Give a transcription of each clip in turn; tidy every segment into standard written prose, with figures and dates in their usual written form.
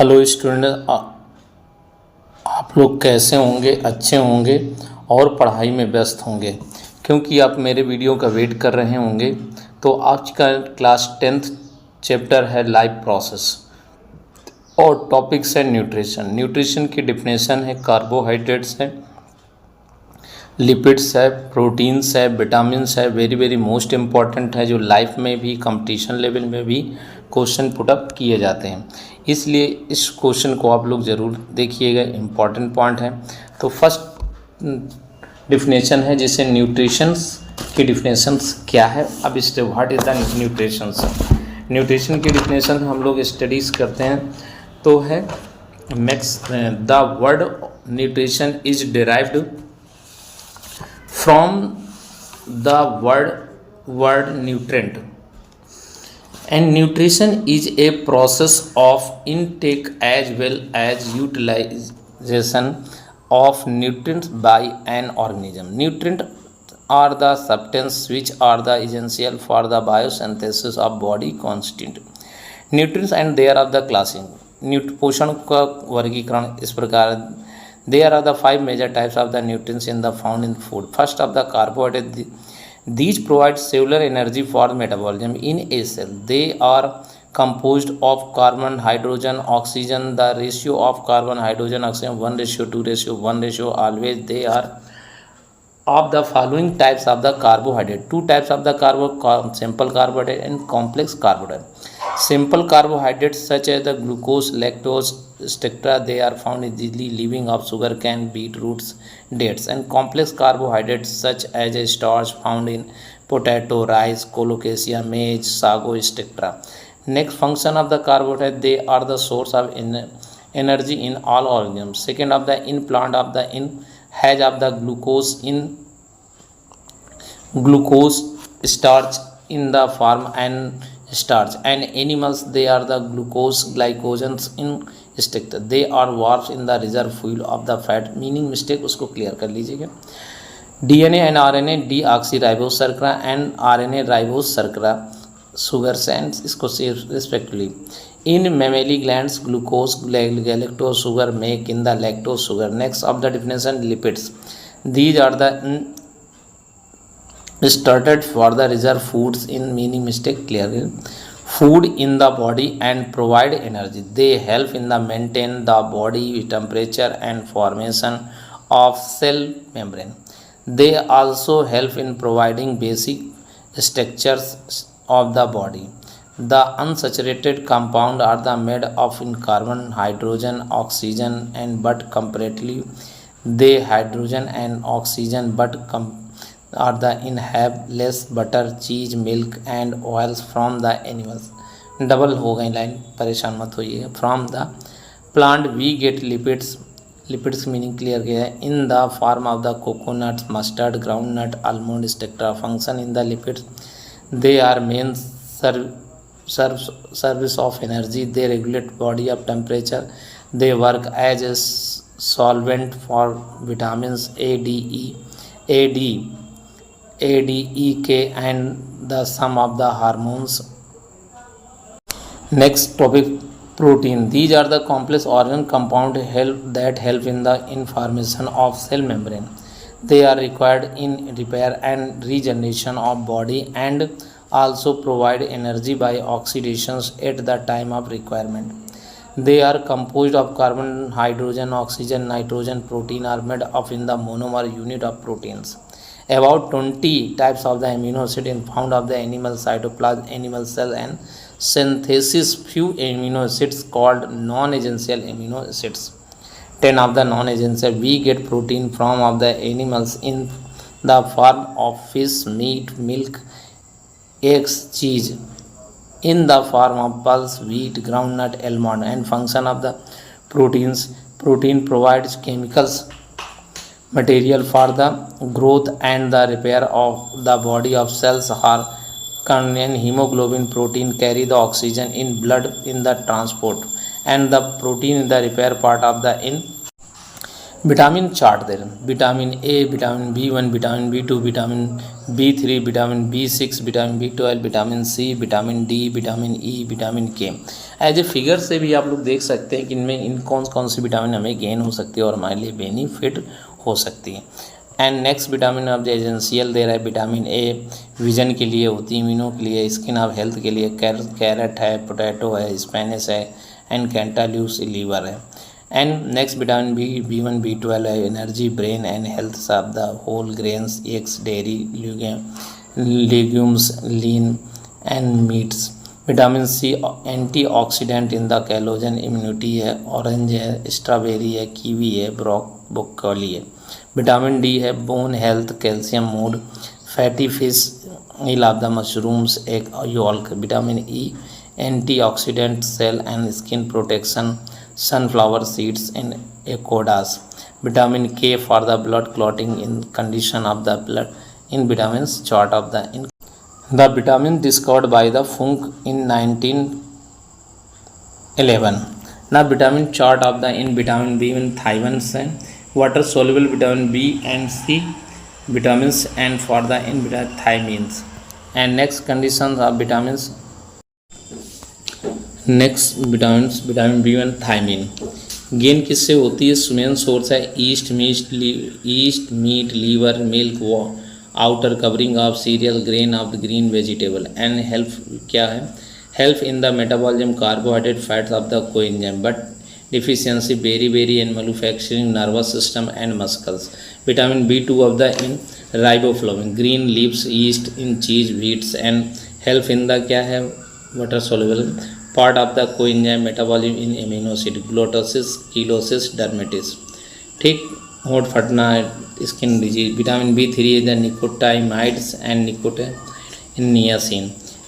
Hello student, आप लोग कैसे होंगे? अच्छे होंगे और पढ़ाई में व्यस्त होंगे, क्योंकि आप मेरे वीडियो का वेट कर रहे होंगे। तो आज का क्लास 10th चैप्टर है लाइफ प्रोसेस और टॉपिक्स है न्यूट्रिशन। न्यूट्रिशन की डिफिनेशन है कार्बोहाइड्रेट्स है, लिपिड्स है, प्रोटीन्स है, विटामिन्स है। वेरी वेरी मोस्ट इम्पॉर्टेंट है, जो लाइफ में भी कंपटीशन लेवल में भी क्वेश्चन पुटअप किए जाते हैं। इसलिए इस क्वेश्चन को आप लोग ज़रूर देखिएगा, इम्पॉर्टेंट पॉइंट है। तो फर्स्ट डिफिनेशन है, जैसे न्यूट्रिशंस की डिफिनेशंस क्या है। अब इस what is the nutritions. Nutrition की डिफिनेशन हम लोग स्टडीज़ करते हैं तो है max the word nutrition is derived from the word nutrient, and nutrition is a process of intake as well as utilization of nutrients by an organism. Nutrients are the substances which are the essential for the biosynthesis of body constituent nutrients, and there are the classing पोषण का वर्गीकरण इस प्रकार। There are the 5 major types of the nutrients in the found in food. First of the carbohydrate. These provide cellular energy for metabolism in a cell. They are composed of carbon, hydrogen, oxygen. The ratio of carbon, hydrogen, oxygen 1:2:1:1. Always they are of the following types of the carbohydrate. Two types of the simple carbohydrate and complex carbohydrate. Simple carbohydrates such as the glucose, lactose, etc. They are found easily living of sugar cane, beet roots, dates. And complex carbohydrates such as a starch found in potato, rice, colocasia, maize, sago, etc. Next function of the carbohydrate, they are the source of energy in all organisms. Second of the in plant of the in has of the glucose starch in the form and starch, and animals they are the glucose glycogens in structure. They are washed in the reserve fuel of the fat. Meaning mistake उसको clear कर लीजिएगा। DNA and RNA deoxyribose शर्करा and RNA ribose शर्करा sugar sense इसको respectively. In mammary glands glucose galactose sugar make in the lactose sugar. Next of the definition lipids. These are the started for the reserve foods in meaning mistake clear food in the body and provide energy. They help in the maintain the body temperature and formation of cell membrane. They also help in providing basic structures of the body. The unsaturated compound are the made of in carbon, hydrogen, oxygen, and but comparatively they hydrogen and oxygen but are the in have less butter, cheese, milk and oils from the animals. Double हो गई line, परेशान मत होइए। From the plant we get lipids. Lipids meaning clear किया है। In the form of the coconut, mustard, groundnut, almond etcetera. Function in the lipids, they are main service of energy. They regulate body of temperature. They work as a solvent for vitamins A, D, E, K and the sum of the hormones. Next topic, protein. These are the complex organ compound that help in the information of cell membrane. They are required in repair and regeneration of body and also provide energy by oxidation at the time of requirement. They are composed of carbon, hydrogen, oxygen, nitrogen. Protein are made of in the monomer unit of proteins. About 20 types of the amino acid in found of the animal cytoplasm, animal cell and synthesis. Few amino acids called non-essential amino acids. 10 of the non-essential. We get protein from of the animals in the form of fish, meat, milk, eggs, cheese, in the form of pulse, wheat, groundnut, almond. And function of the proteins. Protein provides chemicals material for the growth and the repair of the body of cells are contain hemoglobin. Protein carry the oxygen in blood in the transport, and the protein in the repair part of the in vitamin chart दे रहे हैं, vitamin A, vitamin B1, vitamin B2, vitamin B3, vitamin B6, vitamin B12, vitamin C, vitamin D, vitamin E, vitamin K. As a figure से भी आप लोग देख सकते हैं कि इनमें इन कौन कौन सी विटामिन हमें गेन हो सकती है और हमारे लिए बेनिफिट हो सकती है। And next vitamin of the essential दे रहा है, विटामिन ए विजन के लिए होती है, इम्यूनो के लिए, स्किन ऑफ हेल्थ के लिए, कैरेट है, पोटैटो है, स्पेनिश है, एंड कैंटाल्यूस लीवर है। And next vitamin B1, B12 है, energy, brain and health of the whole grains, eggs, dairy, legumes, lean and meats. Vitamin C antioxidant in the collagen, immunity है, orange है, strawberry है, kiwi है, broccoli है। Vitamin D है, bone health, calcium, mood, fatty fish, meal of the mushrooms, egg yolk. Vitamin E antioxidant, cell and skin protection, sunflower seeds and avocados. Vitamin K for the blood clotting in condition of the blood in vitamins chart of the vitamin discovered by the Funk in 1911. Now vitamin chart of the in vitamin B in thiamines and water soluble vitamin B and C vitamins and for the in thiamines. And next conditions of vitamins, next vitamin B1 thiamine gain किससे होती है? Main source है yeast meat liver milk outer covering of cereal grain of the green vegetable. And help क्या है? Help in the metabolism carbohydrate fats of the coenzyme but deficiency beri and manufacturing nervous system and muscles. Vitamin B2 of the in riboflavin green leaves yeast in cheese wheats and help in the क्या है? Water soluble part of the coenzyme metabolism in amino acid gliosis, chelosis, dermatitis। ठीक, होंठ फटना, skin disease. Vitamin B3 is the nicotinamides and nicotinamide in niacin।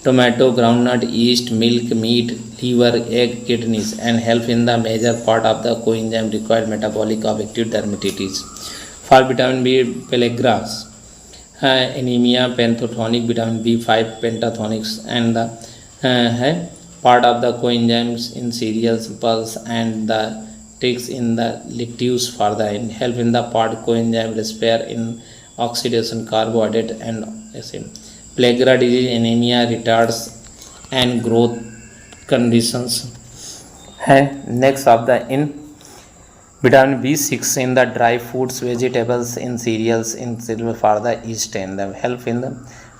Tomato, groundnut, yeast, milk, meat, liver, egg, kidneys and help in the major part of the coenzyme required metabolic of acute dermatitis। For vitamin B pellagrase anemia pentatonic, vitamin B5 pentatonics and the है part of the coenzymes in cereals, pulse and the ticks in the lactose for the help in the part coenzyme repair in oxidation carbohydrate and acid। Pellagra disease anemia retards and growth conditions है। next of the in vitamin B6 in the dry foods, vegetables, in cereals, in cereal for the yeast and the help in the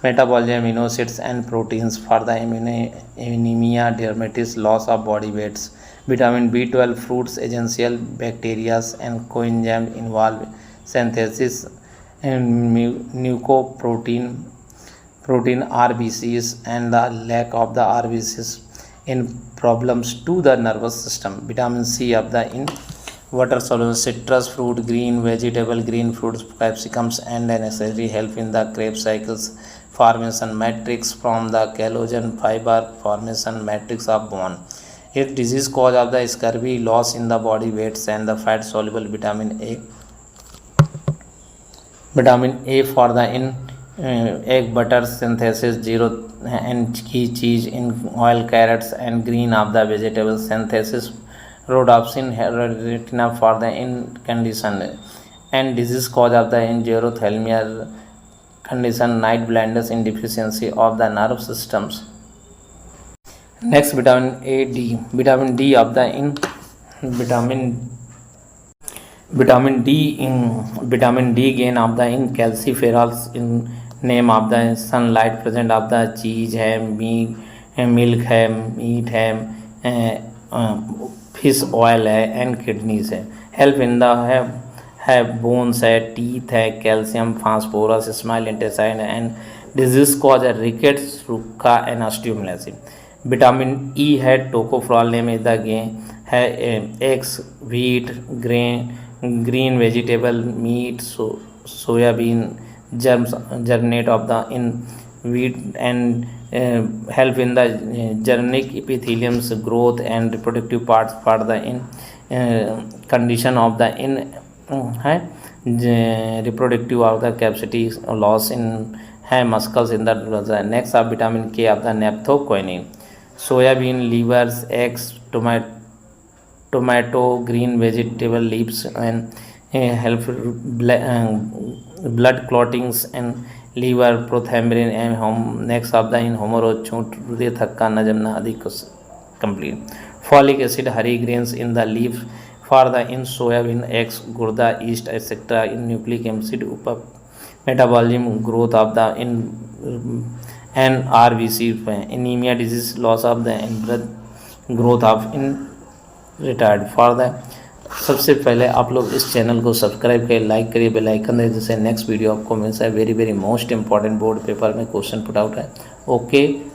metabolism, amino acids and proteins for the anemia, dermatitis, loss of body weights। Vitamin B12 fruits, essential bacteria and coenzyme involve synthesis and protein RBCs and the lack of the RBCs in problems to the nervous system। Vitamin C of the in water soluble citrus fruit, green vegetable, green fruits, capsicums and necessary help in the Krebs cycles formation matrix from the collagen fiber formation matrix of bone। If disease cause of the scurvy, loss in the body weights and the fat soluble vitamin A for the in egg butter synthesis, zero and key cheese in oil, carrots and green of the vegetable synthesis, rhodopsin retina for the in condition and disease cause of the in xerophthalmia condition, night blindness in deficiency of the nerve systems। next vitamin D of the in vitamin D gain of the in calciferols in name of the sunlight present of the cheese है, milk है, meat है, fish oil है and kidneys है। help in the है bones है, teeth है, calcium, phosphorus, small intestine and disease cause है rickets, रूखा एंड ऑस्टियोमालासिस। विटामिन ई है, tocopherol name is the gain है, eggs, wheat, green vegetable, meat, soybean, germinate of the in wheat and help in the germinate epithelium's growth and reproductive parts for the in condition of the in reproductive of the capacity loss in muscles in the next of vitamin K of the naphthoquinine, soybean, livers, eggs, tomato, green vegetable leaves and help blood clottings and liver prothrombin and next of the in hemorrhage छूट हृदय थक्का न जमना आदि को complete. Folic acid Hari grains in the leaf for the in soybean eggs gurda yeast etc. in nucleic acid metabolism growth of the in NRBC anemia disease loss of the blood growth of in retard for the सबसे पहले आप लोग इस channel को subscribe करिए, like करिए, bell icon दे, जिससे next video आपको मिल जाए। Very very most important board paper में क्वेश्चन पुट आउट है। ओके।